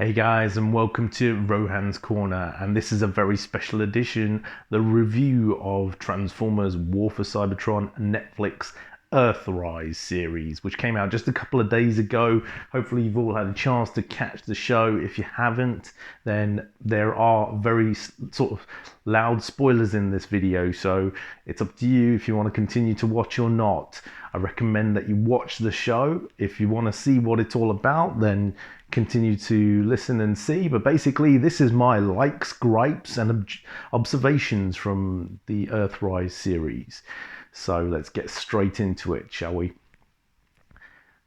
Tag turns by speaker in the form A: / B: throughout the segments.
A: Hey guys, and welcome to Rohan's Corner, and this is a very special edition, the review of Transformers War for Cybertron Netflix Earthrise series, which came out just a couple of days ago. Hopefully you've all had a chance to catch the show. If you haven't, then there are very sort of loud spoilers in this video, so it's up to you if you want to continue to watch or not. I recommend that you watch the show. If you want to see what it's all about, then continue to listen and see. But basically, this is my likes, gripes, and observations from the Earthrise series. So let's get straight into it, shall we?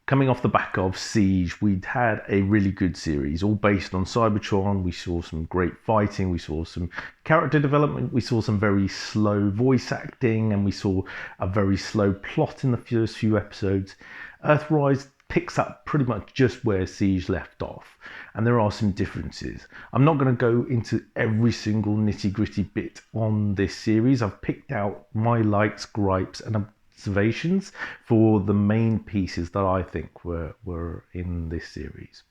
A: Coming off the back of Siege, we'd had a really good series, all based on Cybertron. We saw some great fighting, we saw some character development, we saw some very slow voice acting, and we saw a very slow plot in the first few episodes. Earthrise picks up pretty much just where Siege left off, and there are some differences. I'm not going to go into every single nitty-gritty bit on this series. I've picked out my likes, gripes, and observations for the main pieces that I think were in this series.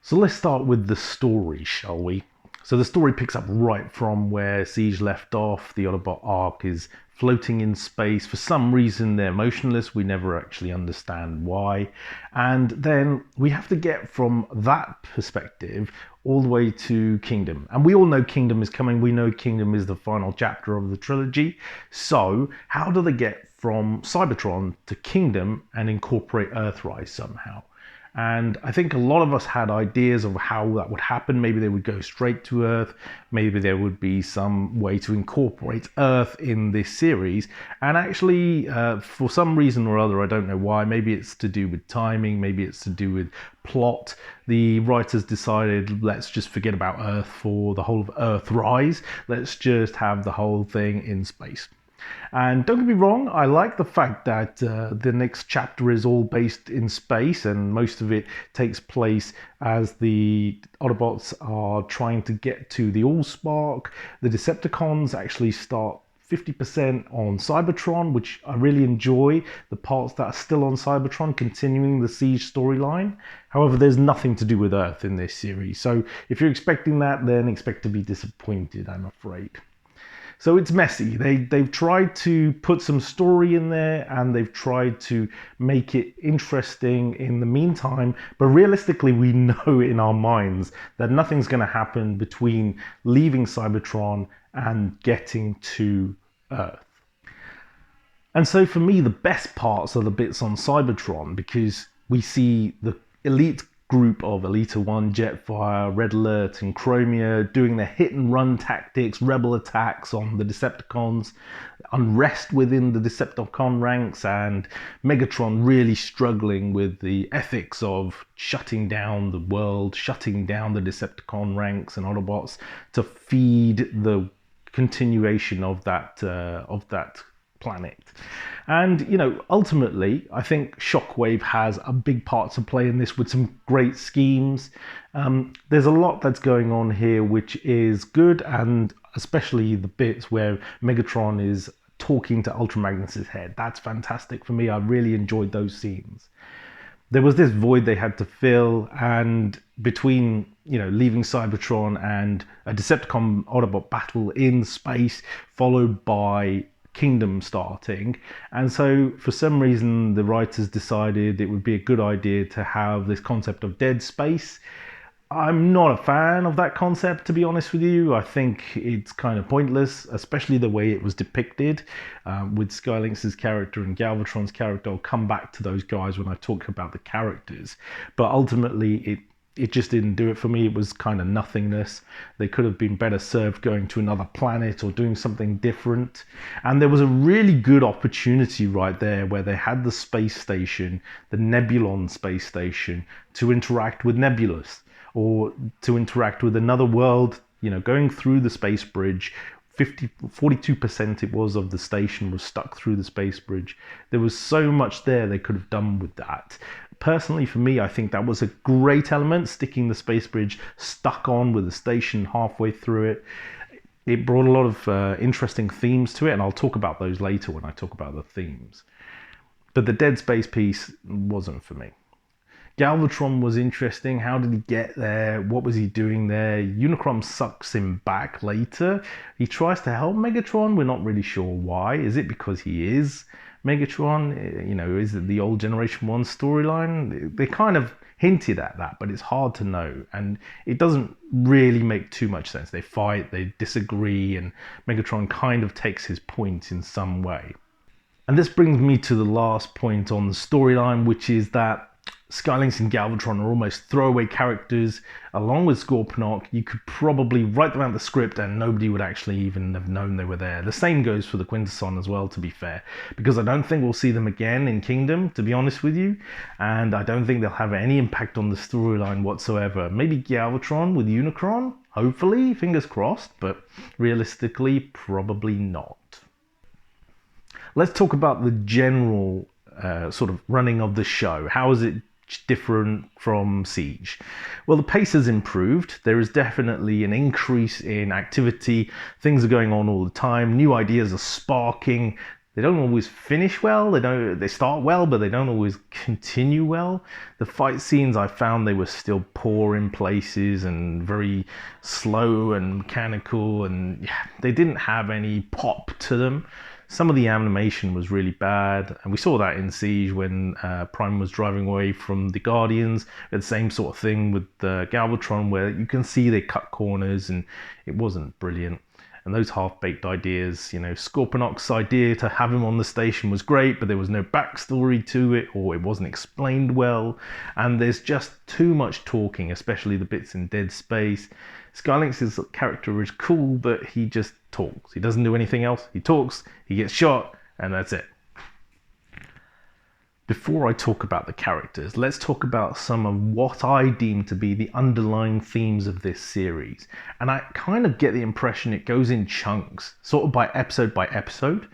A: So let's start with the story, shall we? So the story picks up right from where Siege left off. The Autobot arc is floating in space. For some reason they're motionless. We never actually understand why. And then we have to get from that perspective all the way to Kingdom. And we all know Kingdom is coming. We know Kingdom is the final chapter of the trilogy. So how do they get from Cybertron to Kingdom and incorporate Earthrise somehow? And I think a lot of us had ideas of how that would happen. Maybe they would go straight to Earth. Maybe there would be some way to incorporate Earth in this series. And actually, for some reason or other, I don't know why, maybe it's to do with timing, maybe it's to do with plot, the writers decided, let's just forget about Earth for the whole of Earthrise. Let's just have the whole thing in space. And don't get me wrong, I like the fact that the next chapter is all based in space, and most of it takes place as the Autobots are trying to get to the Allspark. The Decepticons actually start 50% on Cybertron, which I really enjoy, the parts that are still on Cybertron, continuing the Siege storyline. However, there's nothing to do with Earth in this series, so if you're expecting that, then expect to be disappointed, I'm afraid. So it's messy. They've tried to put some story in there, and they've tried to make it interesting in the meantime, but realistically we know in our minds that nothing's going to happen between leaving Cybertron and getting to Earth. And so for me, the best parts are the bits on Cybertron, because we see the elite group of Elita 1, Jetfire, Red Alert, and Chromia doing their hit-and-run tactics, rebel attacks on the Decepticons, unrest within the Decepticon ranks, and Megatron really struggling with the ethics of shutting down the world, shutting down the Decepticon ranks and Autobots to feed the continuation of that planet. And, you know, ultimately, I think Shockwave has a big part to play in this with some great schemes. There's a lot that's going on here which is good, and especially the bits where Megatron is talking to Ultra Magnus' head. That's fantastic for me. I really enjoyed those scenes. There was this void they had to fill, and between, you know, leaving Cybertron and a Decepticon Autobot battle in space, followed by Kingdom starting, and so for some reason the writers decided it would be a good idea to have this concept of dead space. I'm not a fan of that concept, to be honest with you. I think it's kind of pointless, especially the way it was depicted with Skylynx's character and Galvatron's character. I'll come back to those guys when I talk about the characters, but ultimately it just didn't do it for me. It was kind of nothingness. They could have been better served going to another planet or doing something different. And there was a really good opportunity right there where they had the space station, the Nebulon space station, to interact with Nebulous, or to interact with another world, you know, going through the space bridge. 42% it was of the station was stuck through the space bridge. There was so much there they could have done with that. Personally, for me, I think that was a great element, sticking the space bridge stuck on with the station halfway through it. It brought a lot of interesting themes to it, and I'll talk about those later when I talk about the themes. But the dead space piece wasn't for me. Galvatron was interesting. How did he get there? What was he doing there? Unicron sucks him back later. He tries to help Megatron. We're not really sure why. Is it because he is Megatron? You know, is it the old Generation 1 storyline? They kind of hinted at that, but it's hard to know. And it doesn't really make too much sense. They fight, they disagree, and Megatron kind of takes his point in some way. And this brings me to the last point on the storyline, which is that Skylynx and Galvatron are almost throwaway characters. Along with Scorponok, you could probably write them out the script and nobody would actually even have known they were there. The same goes for the Quintesson as well, to be fair, because I don't think we'll see them again in Kingdom, to be honest with you, and I don't think they'll have any impact on the storyline whatsoever. Maybe Galvatron with Unicron, hopefully, fingers crossed, but realistically, probably not. Let's talk about the general sort of running of the show. How is it different from Siege? Well, the pace has improved. There is definitely an increase in activity. Things are going on all the time. New ideas are sparking. They don't always finish well. They start well, but they don't always continue well. The fight scenes, I found they were still poor in places and very slow and mechanical, and yeah, they didn't have any pop to them. Some of the animation was really bad, and we saw that in Siege when Prime was driving away from the Guardians. The same sort of thing with Galvatron, where you can see they cut corners and it wasn't brilliant. And those half-baked ideas, you know, Scorponok's idea to have him on the station was great, but there was no backstory to it, or it wasn't explained well. And there's just too much talking, especially the bits in Dead Space. Skylynx's character is cool, but he just talks. He doesn't do anything else. He talks, he gets shot, and that's it. Before I talk about the characters, let's talk about some of what I deem to be the underlying themes of this series. And I kind of get the impression it goes in chunks, sort of by episode.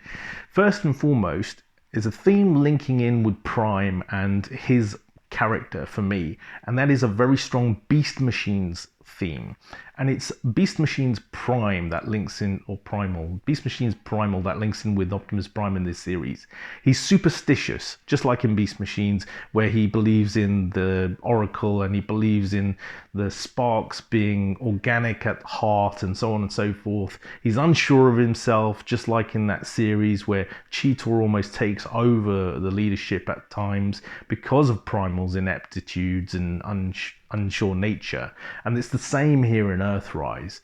A: First and foremost is a theme linking in with Prime and his character for me, and that is a very strong Beast Machines theme. And it's Beast Machines Prime that links in, or Primal, Beast Machines Primal that links in with Optimus Prime in this series. He's superstitious, just like in Beast Machines, where he believes in the Oracle and he believes in the sparks being organic at heart and so on and so forth. He's unsure of himself, just like in that series where Cheetor almost takes over the leadership at times because of Primal's ineptitudes and unsure nature. And it's the same here in Earthrise.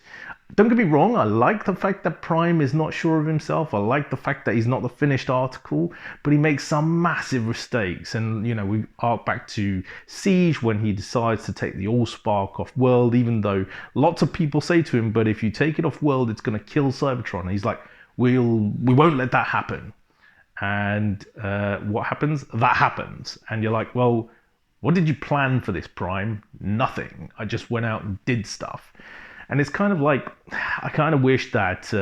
A: Don't get me wrong, I like the fact that Prime is not sure of himself. I like the fact that he's not the finished article, but he makes some massive mistakes. And, you know, we arc back to Siege when he decides to take the Allspark off world, even though lots of people say to him, but if you take it off world, it's going to kill Cybertron. And he's like, we won't let that happen. And what happens? That happens. And you're like, well, what did you plan for this, Prime? Nothing. I just went out and did stuff. And it's kind of like, I kind of wish that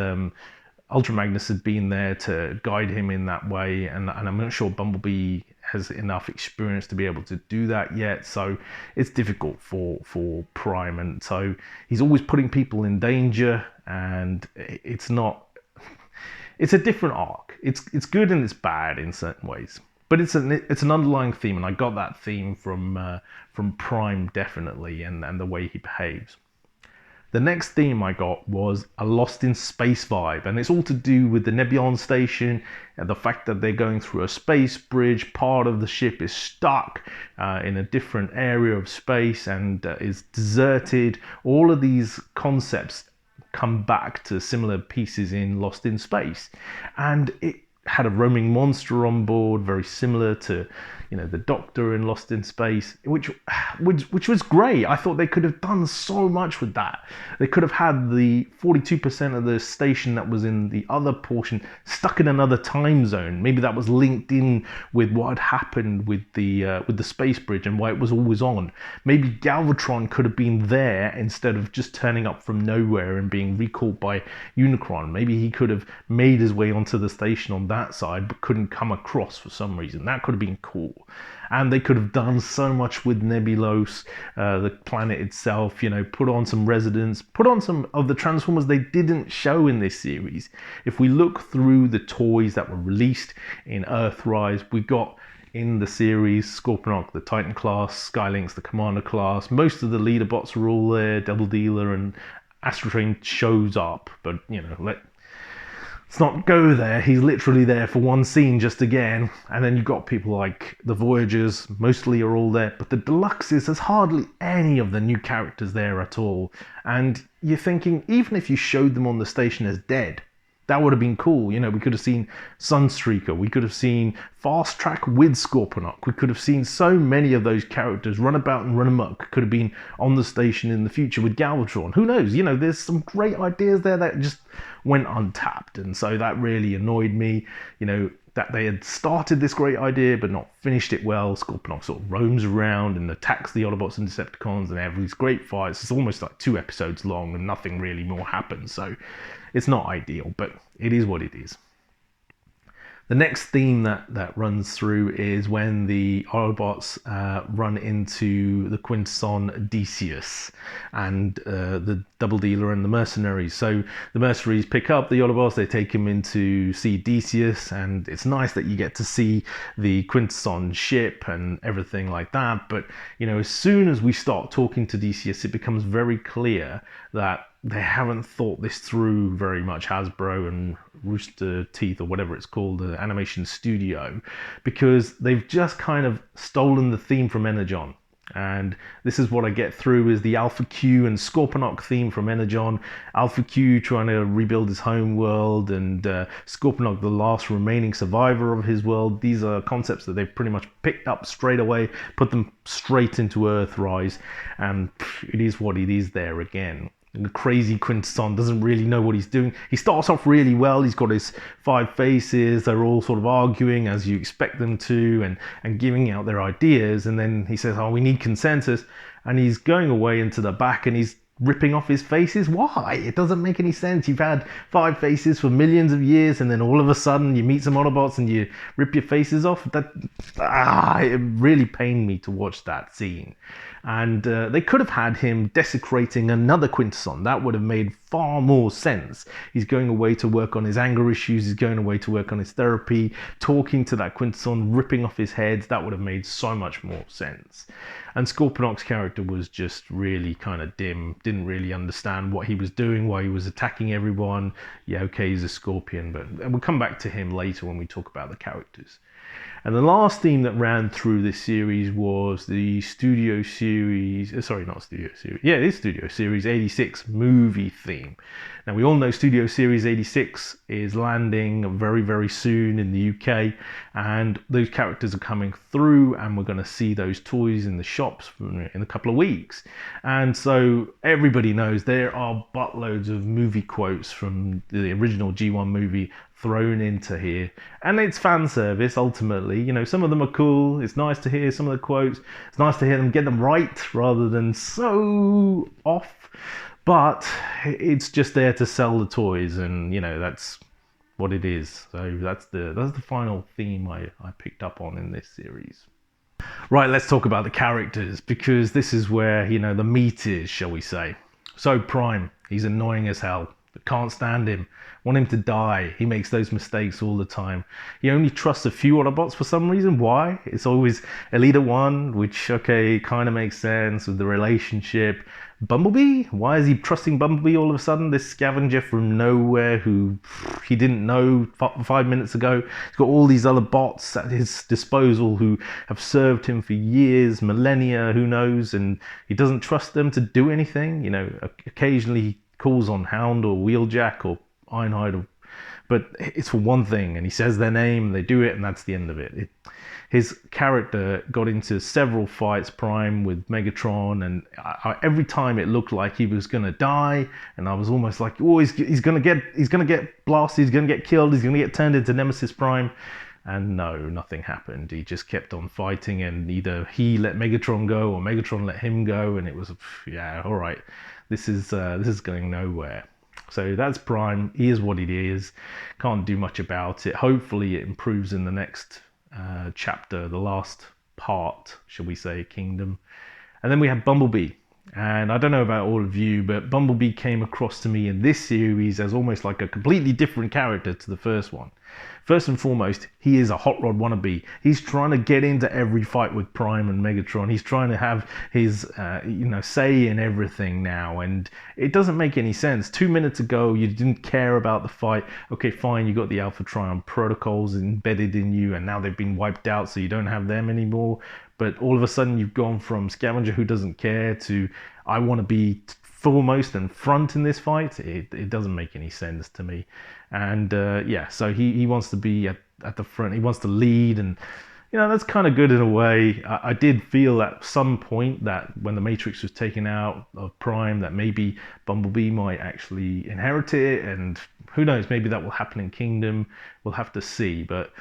A: Ultra Magnus had been there to guide him in that way. And I'm not sure Bumblebee has enough experience to be able to do that yet. So it's difficult for Prime. And so he's always putting people in danger. And it's not, it's a different arc. It's good and it's bad in certain ways. But it's an underlying theme, and I got that theme from Prime definitely, and the way he behaves. The next theme I got was a Lost in Space vibe, and it's all to do with the Nebulon station and the fact that they're going through a space bridge. Part of the ship is stuck in a different area of space and is deserted. All of these concepts come back to similar pieces in Lost in Space, and it had a roaming monster on board, very similar to, you know, the Doctor in Lost in Space, which was great. I thought they could have done so much with that. They could have had the 42% of the station that was in the other portion stuck in another time zone. Maybe that was linked in with what had happened with the space bridge and why it was always on. Maybe Galvatron could have been there instead of just turning up from nowhere and being recalled by Unicron. Maybe he could have made his way onto the station on that side but couldn't come across for some reason. That could have been cool. And they could have done so much with Nebulos, the planet itself, you know, put on some residents, put on some of the Transformers they didn't show in this series. If we look through the toys that were released in Earthrise, we got in the series. Scorponok, the Titan class, Skylynx, the Commander class. Most of the leader bots are all there. Double Dealer and Astrotrain shows up, but let's not go there. He's literally there for one scene just again. And then you've got people like the Voyagers, mostly are all there. But the Deluxes, there's hardly any of the new characters there at all. And you're thinking, even if you showed them on the station as dead, that would have been cool. You know, we could have seen Sunstreaker. We could have seen Fast Track with Scorponok. We could have seen so many of those characters run about and run amok. Could have been on the station in the future with Galvatron. Who knows? You know, there's some great ideas there that just went untapped. And so that really annoyed me, you know, that they had started this great idea but not finished it well. Scorponok sort of roams around and attacks the Autobots and Decepticons and have these great fights. It's almost like 2 episodes long and nothing really more happens. So it's not ideal, but it is what it is. The next theme that runs through is when the Autobots run into the Quintesson Odysseus and the Double Dealer and the Mercenaries. So the Mercenaries pick up the Autobots, they take him in to see Odysseus, and it's nice that you get to see the Quintesson ship and everything like that. But, you know, as soon as we start talking to Odysseus, it becomes very clear that they haven't thought this through very much, Hasbro and Rooster Teeth, or whatever it's called, the animation studio, because they've just kind of stolen the theme from Energon. And this is what I get through is the Alpha Q and Scorponok theme from Energon. Alpha Q trying to rebuild his home world, and Scorponok the last remaining survivor of his world. These are concepts that they've pretty much picked up straight away, put them straight into Earthrise, and it is what it is there again. And the crazy Quintesson doesn't really know what he's doing. He starts off really well. He's got his 5 faces. They're all sort of arguing as you expect them to and giving out their ideas. And then he says, oh, we need consensus. And he's going away into the back and he's ripping off his faces. Why? It doesn't make any sense. You've had 5 faces for millions of years, and then all of a sudden you meet some Autobots and you rip your faces off. It really pained me to watch that scene. And they could have had him desecrating another Quintesson. That would have made far more sense. He's going away to work on his anger issues. He's going away to work on his therapy, talking to that Quintesson, ripping off his head. That would have made so much more sense. And Scorponok's character was just really kind of dim. Didn't really understand what he was doing, why he was attacking everyone. Yeah, okay, he's a Scorpion, but we'll come back to him later when we talk about the characters. And the last theme that ran through this series was the Studio Series, it is Studio Series 86 movie theme. Now we all know Studio Series 86 is landing very, very soon in the UK, and those characters are coming through, and we're going to see those toys in the shops in a couple of weeks. And so everybody knows there are buttloads of movie quotes from the original G1 movie thrown into here, and it's fan service ultimately. You know, some of them are cool. It's nice to hear some of the quotes. It's nice to hear them get them right rather than so off, but it's just there to sell the toys, and you know, that's what it is. So that's the final theme I picked up on in this series. Right, let's talk about the characters, because this is where, you know, the meat is, shall we say. So Prime, he's annoying as hell. Can't stand him. Want him to die. He makes those mistakes all the time. He only trusts a few Autobots for some reason. Why? It's always Elita 1, which, okay, kind of makes sense with the relationship. Bumblebee? Why is he trusting Bumblebee all of a sudden? This scavenger from nowhere who he didn't know 5 minutes ago. He's got all these other bots at his disposal who have served him for years, millennia, who knows, and he doesn't trust them to do anything. You know, occasionally he calls on Hound or Wheeljack or Ironhide, but it's for one thing, and he says their name, they do it, and that's the end of it. His character got into several fights, Prime, with Megatron, and every time it looked like he was gonna die, and I was almost like, oh, he's gonna get blasted, he's gonna get killed, he's gonna get turned into Nemesis Prime. And no, nothing happened. He just kept on fighting, and either he let Megatron go or Megatron let him go, and it was, yeah, all right, this is going nowhere. So that's Prime. He is what it is. Can't do much about it. Hopefully it improves in the next chapter, the last part, shall we say, Kingdom. And then we have Bumblebee. And I don't know about all of you, but Bumblebee came across to me in this series as almost like a completely different character to the first one. First and foremost, he is a hot rod wannabe. He's trying to get into every fight with Prime and Megatron. He's trying to have his, say in everything now, and it doesn't make any sense. 2 minutes ago, you didn't care about the fight. Okay, fine, you got the Alpha Trion protocols embedded in you, and now they've been wiped out, so you don't have them anymore. But all of a sudden, you've gone from scavenger who doesn't care to I want to be foremost and front in this fight. It doesn't make any sense to me. And so he wants to be at the front. He wants to lead, and that's kind of good in a way. I did feel at some point that when the Matrix was taken out of Prime, that maybe Bumblebee might actually inherit it, and who knows, maybe that will happen in Kingdom. We'll have to see. But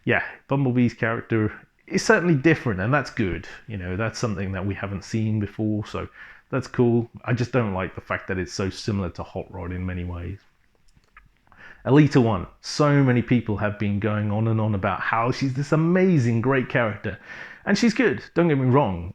A: yeah, Bumblebee's character is certainly different, and that's good. That's something that we haven't seen before, so that's cool. I just don't like the fact that it's so similar to Hot Rod in many ways. Alita 1. So many people have been going on and on about how she's this amazing, great character. And she's good, don't get me wrong.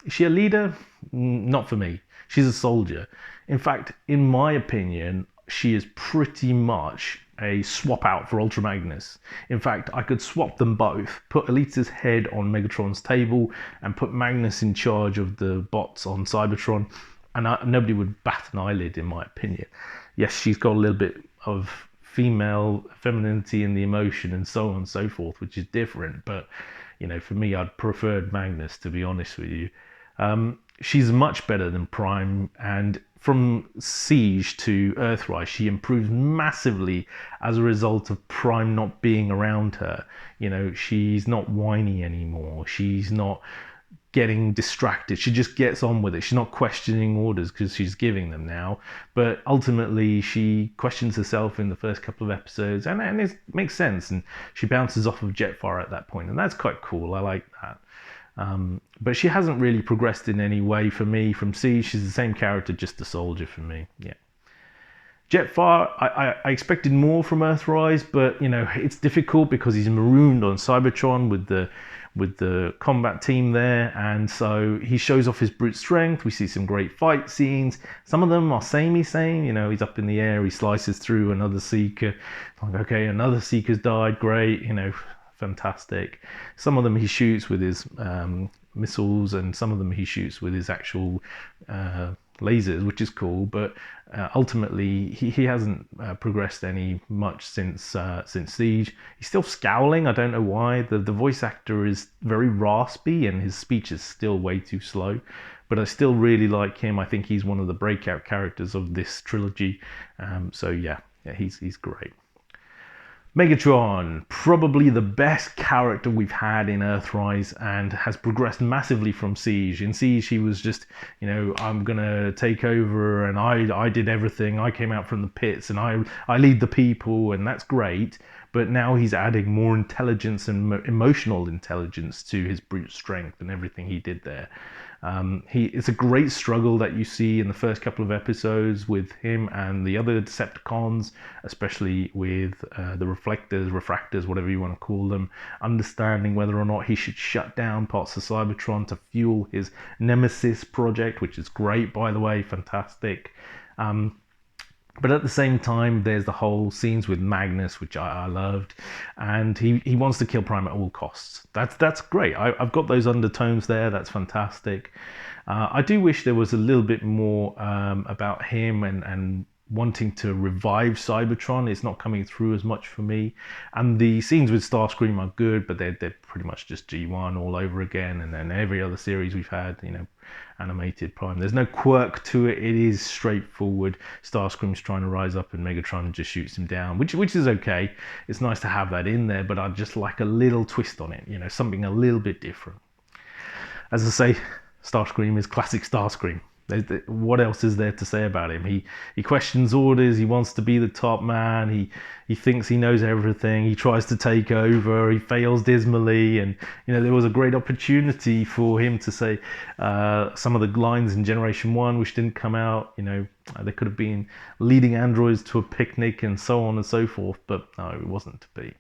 A: Is she a leader? Not for me. She's a soldier. In fact, in my opinion, she is pretty much a swap out for Ultra Magnus. In fact, I could swap them both, put Alita's head on Megatron's table and put Magnus in charge of the bots on Cybertron, and nobody would bat an eyelid, in my opinion. Yes, she's got a little bit of female femininity in the emotion and so on and so forth, which is different, but for me, I'd preferred Magnus, to be honest with you. She's much better than Prime, and from Siege to Earthrise, she improves massively as a result of Prime not being around her. She's not whiny anymore. She's not getting distracted. She just gets on with it. She's not questioning orders because she's giving them now. But ultimately, she questions herself in the first couple of episodes, and it makes sense. And she bounces off of Jetfire at that point, and that's quite cool. I like that. But she hasn't really progressed in any way for me. From Siege, she's the same character, just a soldier for me. Yeah. Jetfire, I expected more from Earthrise, but it's difficult because he's marooned on Cybertron with the combat team there, and so he shows off his brute strength. We see some great fight scenes. Some of them are samey. He's up in the air, he slices through another Seeker. Like, okay, another Seeker's died, great, fantastic. Some of them he shoots with his missiles, and some of them he shoots with his actual lasers, which is cool. But ultimately, he hasn't progressed any much since Siege. He's still scowling. I don't know why. The voice actor is very raspy, and his speech is still way too slow. But I still really like him. I think he's one of the breakout characters of this trilogy. So yeah, he's great. Megatron, probably the best character we've had in Earthrise, and has progressed massively from Siege. In Siege, he was just, I'm gonna take over, and I did everything. I came out from the pits, and I lead the people, and that's great. But now he's adding more intelligence and emotional intelligence to his brute strength and everything he did there. It's a great struggle that you see in the first couple of episodes with him and the other Decepticons, especially with the refractors, whatever you want to call them, understanding whether or not he should shut down parts of Cybertron to fuel his Nemesis project, which is great, by the way, fantastic. But at the same time, there's the whole scenes with Magnus, which I loved, and he wants to kill Prime at all costs. That's great. I've got those undertones there. That's fantastic. I do wish there was a little bit more about him and wanting to revive Cybertron. It's not coming through as much for me. And the scenes with Starscream are good, but they're pretty much just G1 all over again. And then every other series we've had, animated Prime. There's no quirk to it. It is straightforward. Starscream's trying to rise up, and Megatron just shoots him down, which is okay. It's nice to have that in there, but I'd just like a little twist on it. Something a little bit different. As I say, Starscream is classic Starscream. What else is there to say about him? He questions orders. He wants to be the top man. He thinks he knows everything. He tries to take over. He fails dismally. And there was a great opportunity for him to say some of the lines in Generation 1 which didn't come out. There could have been leading androids to a picnic and so on and so forth, but no, it wasn't to be.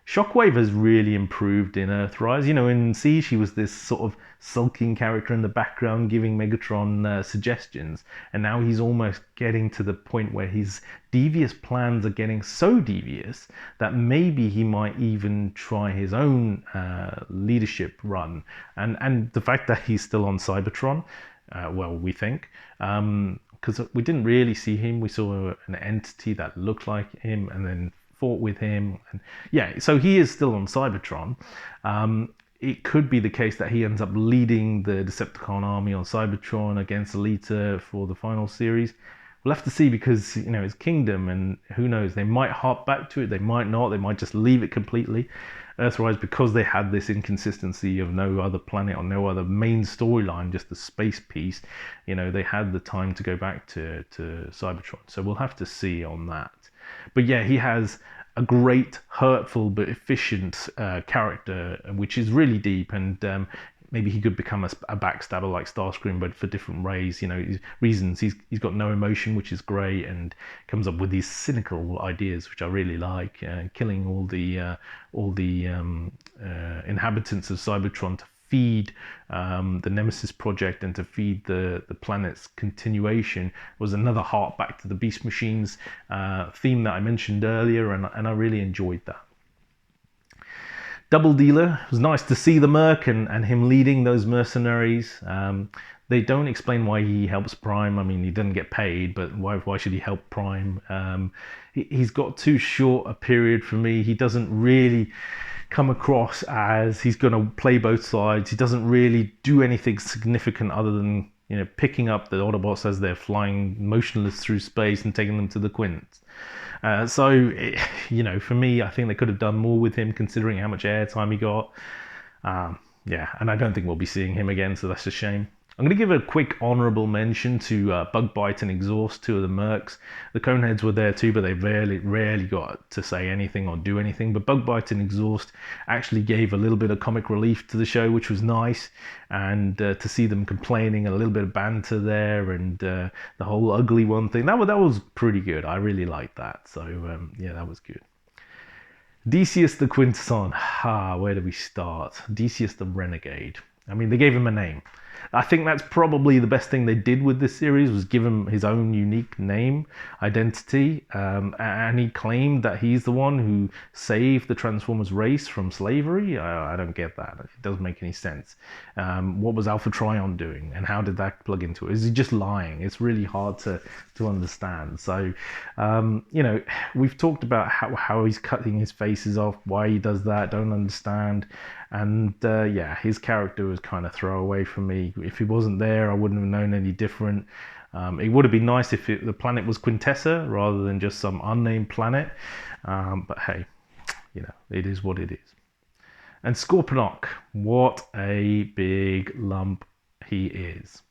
A: Shockwave has really improved in Earthrise. You know, in Siege, he was this sort of sulking character in the background giving Megatron suggestions, and now he's almost getting to the point where his devious plans are getting so devious that maybe he might even try his own leadership run. And the fact that he's still on Cybertron, well, we think, because we didn't really see him. We saw an entity that looked like him and then fought with him, and yeah, so he is still on Cybertron. It could be the case that he ends up leading the Decepticon army on Cybertron against Alita for the final series. We'll have to see, because you know it's Kingdom, and who knows, they might harp back to it, they might not, they might just leave it completely. Earthrise, because they had this inconsistency of no other planet or no other main storyline, just the space piece, you know, they had the time to go back to Cybertron. So we'll have to see on that. But yeah, he has a great, hurtful but efficient character, which is really deep, and maybe he could become a backstabber like Starscream, but for different ways. You know, reasons. He's got no emotion, which is great, and comes up with these cynical ideas, which I really like. Killing all the inhabitants of Cybertron to feed the Nemesis project and to feed the planet's continuation was another hark back to the Beast Machines theme that I mentioned earlier, and I really enjoyed that. Double Dealer, it was nice to see the Merc and him leading those mercenaries. They don't explain why he helps Prime. I mean, he doesn't get paid, but why should he help Prime? He's got too short a period for me. He doesn't really come across as he's going to play both sides. He doesn't really do anything significant other than, you know, picking up the Autobots as they're flying motionless through space and taking them to the Quints. You know, for me, I think they could have done more with him, considering how much airtime he got. Yeah, and I don't think we'll be seeing him again, so that's a shame. I'm going to give a quick honourable mention to Bugbite and Exhaust, two of the Mercs. The Coneheads were there too, but they rarely got to say anything or do anything. But Bugbite and Exhaust actually gave a little bit of comic relief to the show, which was nice. And to see them complaining, a little bit of banter there, and the whole ugly one thing, that was pretty good. I really liked that. So yeah, that was good. Decius the Quintesson. Where do we start? Decius the Renegade. I mean, they gave him a name. I think that's probably the best thing they did with this series, was give him his own unique name, identity, and he claimed that he's the one who saved the Transformers race from slavery. I don't get that. It doesn't make any sense. What was Alpha Trion doing, and how did that plug into it? Is he just lying? It's really hard to understand. So, you know, we've talked about how he's cutting his faces off, why he does that, don't understand. And yeah, his character was kind of throwaway for me. If he wasn't there, I wouldn't have known any different. It would have been nice if the planet was Quintessa rather than just some unnamed planet. But hey, you know, it is what it is. And Scorponok, what a big lump he is.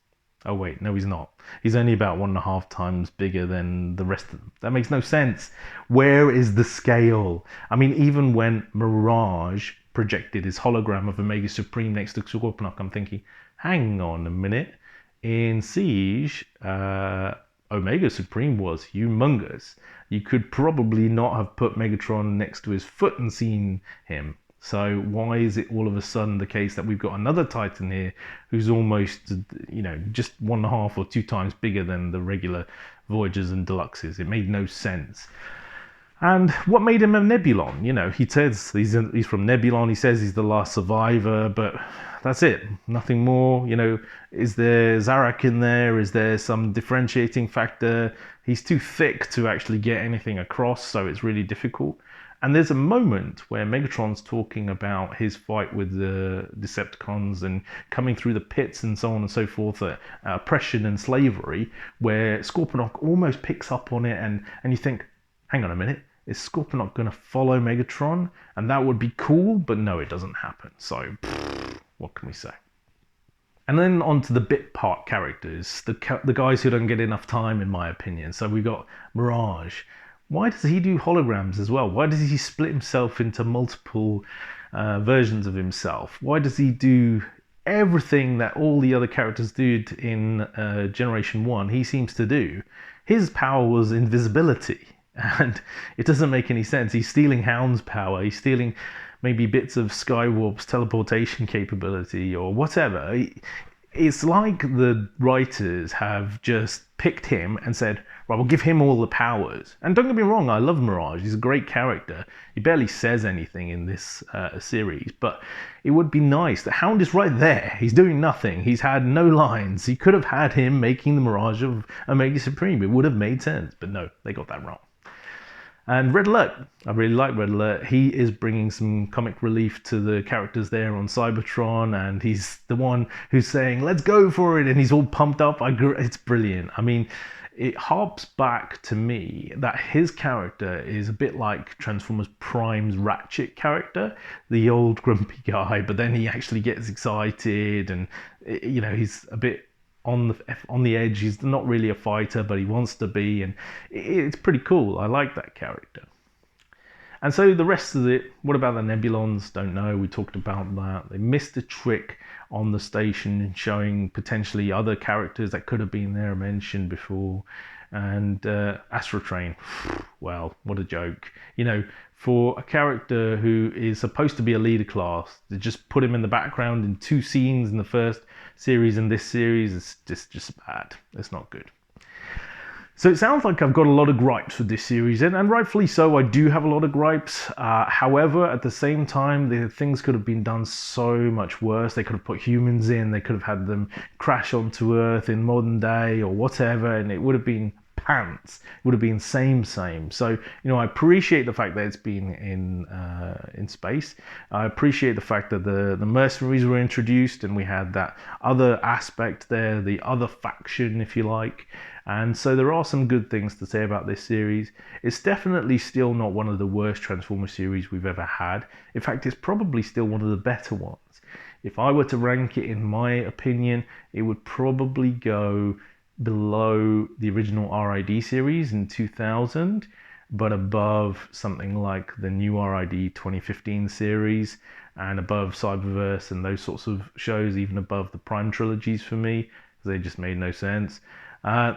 A: Oh wait, no he's not. He's only about 1.5 times bigger than the rest of them. That makes no sense. Where is the scale? I mean, even when Mirage projected his hologram of Omega Supreme next to Scorponok, I'm thinking, hang on a minute. In Siege, Omega Supreme was humongous. You could probably not have put Megatron next to his foot and seen him. So why is it all of a sudden the case that we've got another Titan here who's almost, you know, just 1.5 or 2 times bigger than the regular Voyagers and Deluxes? It made no sense. And what made him a Nebulon? You know, he says he's from Nebulon. He says he's the last survivor, but that's it. Nothing more. You know, is there Zarak in there? Is there some differentiating factor? He's too thick to actually get anything across, so it's really difficult. And there's a moment where Megatron's talking about his fight with the Decepticons and coming through the pits and so on and so forth, oppression and slavery, where Scorponok almost picks up on it, and you think, hang on a minute, is Scorponok going to follow Megatron? And that would be cool, but no, it doesn't happen. So, what can we say? And then on to the bit part characters, the guys who don't get enough time, in my opinion. So we got Mirage. Why does he do holograms as well? Why does he split himself into multiple versions of himself? Why does he do everything that all the other characters did in Generation 1? He seems to do. His power was invisibility. And it doesn't make any sense. He's stealing Hound's power. He's stealing maybe bits of Skywarp's teleportation capability or whatever. It's like the writers have just picked him and said, right, we'll give him all the powers. And don't get me wrong, I love Mirage. He's a great character. He barely says anything in this series, but it would be nice. The Hound is right there. He's doing nothing. He's had no lines. He could have had him making the Mirage of Omega Supreme. It would have made sense, but no, they got that wrong. And Red Alert, I really like Red Alert. He is bringing some comic relief to the characters there on Cybertron, and he's the one who's saying, let's go for it, and he's all pumped up. It's brilliant. I mean, it harps back to me that his character is a bit like Transformers Prime's Ratchet character, the old grumpy guy, but then he actually gets excited, and he's a bit on the edge. He's not really a fighter, but he wants to be, and it's pretty cool. I like that character. And so the rest of it, what about the Nebulons? Don't know. We talked about that. They missed a trick on the station showing potentially other characters that could have been there mentioned before. And Astrotrain, well, what a joke. For a character who is supposed to be a leader class, to just put him in the background in 2 scenes in the first series and this series, is just bad. It's not good. So it sounds like I've got a lot of gripes with this series, and rightfully so. I do have a lot of gripes. However, at the same time, the things could have been done so much worse. They could have put humans in. They could have had them crash onto Earth in modern day or whatever, and it would have been pants. It would have been same. So I appreciate the fact that it's been in space. I appreciate the fact that the mercenaries were introduced, and we had that other aspect there, the other faction, if you like. And so there are some good things to say about this series. It's definitely still not one of the worst Transformers series we've ever had. In fact, it's probably still one of the better ones. If I were to rank it, in my opinion, it would probably go below the original RID series in 2000, but above something like the new RID 2015 series, and above Cyberverse and those sorts of shows, even above the Prime trilogies for me, because they just made no sense.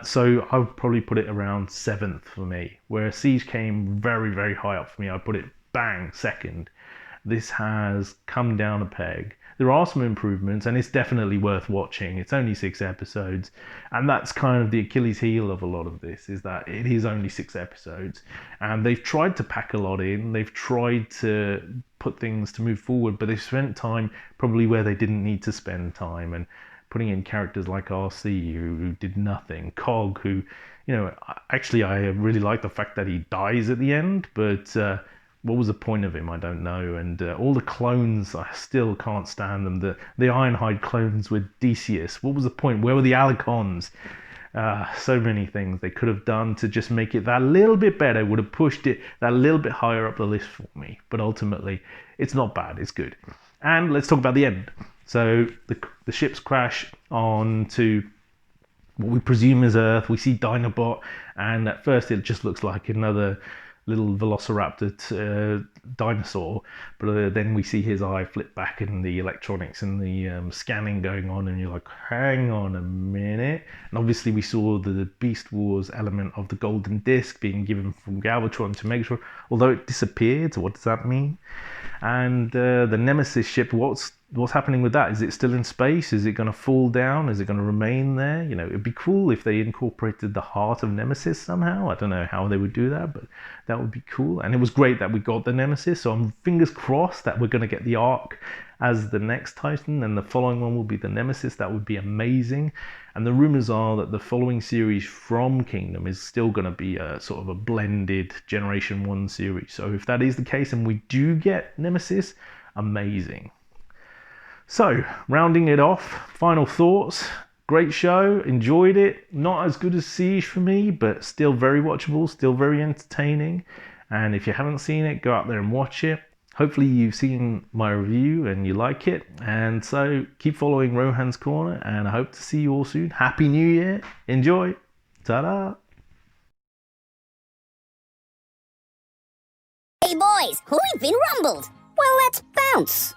A: So I would probably put it around 7th for me, where Siege came very, very high up for me. I put it bang 2nd. This has come down a peg. There are some improvements, and it's definitely worth watching. It's only 6 episodes, and that's kind of the Achilles heel of a lot of this, is that it is only 6 episodes, and they've tried to pack a lot in. They've tried to put things to move forward, but they've spent time probably where they didn't need to spend time, and putting in characters like RC who did nothing, Cog, who, actually I really like the fact that he dies at the end, but what was the point of him? I don't know. And all the clones, I still can't stand them. The Ironhide clones with Decius, what was the point? Where were the Alicons? So many things they could have done to just make it that little bit better, would have pushed it that little bit higher up the list for me. But ultimately, it's not bad, it's good. And let's talk about the end. So the ships crash onto what we presume is Earth. We see Dinobot, and at first it just looks like another little velociraptor dinosaur, but then we see his eye flip back and the electronics and the scanning going on, and you're like, hang on a minute. And obviously we saw the Beast Wars element of the golden disc being given from Galvatron to Megatron, although it disappeared. So what does that mean? And the Nemesis ship, what's happening with that? Is it still in space? Is it going to fall down? Is it going to remain there? It'd be cool if they incorporated the heart of Nemesis somehow. I don't know how they would do that, but that would be cool. And it was great that we got the Nemesis, so I'm fingers crossed that we're going to get the Ark as the next Titan, and the following one will be the Nemesis. That would be amazing. And the rumors are that the following series from Kingdom is still going to be a sort of a blended Generation 1 series. So if that is the case and we do get Nemesis, amazing. So, rounding it off, final thoughts. Great show, enjoyed it. Not as good as Siege for me, but still very watchable, still very entertaining. And if you haven't seen it, go out there and watch it. Hopefully you've seen my review and you like it. And so keep following Rohan's Corner, and I hope to see you all soon. Happy New Year. Enjoy. Ta-da.
B: Hey boys, we've been rumbled. Well, let's bounce.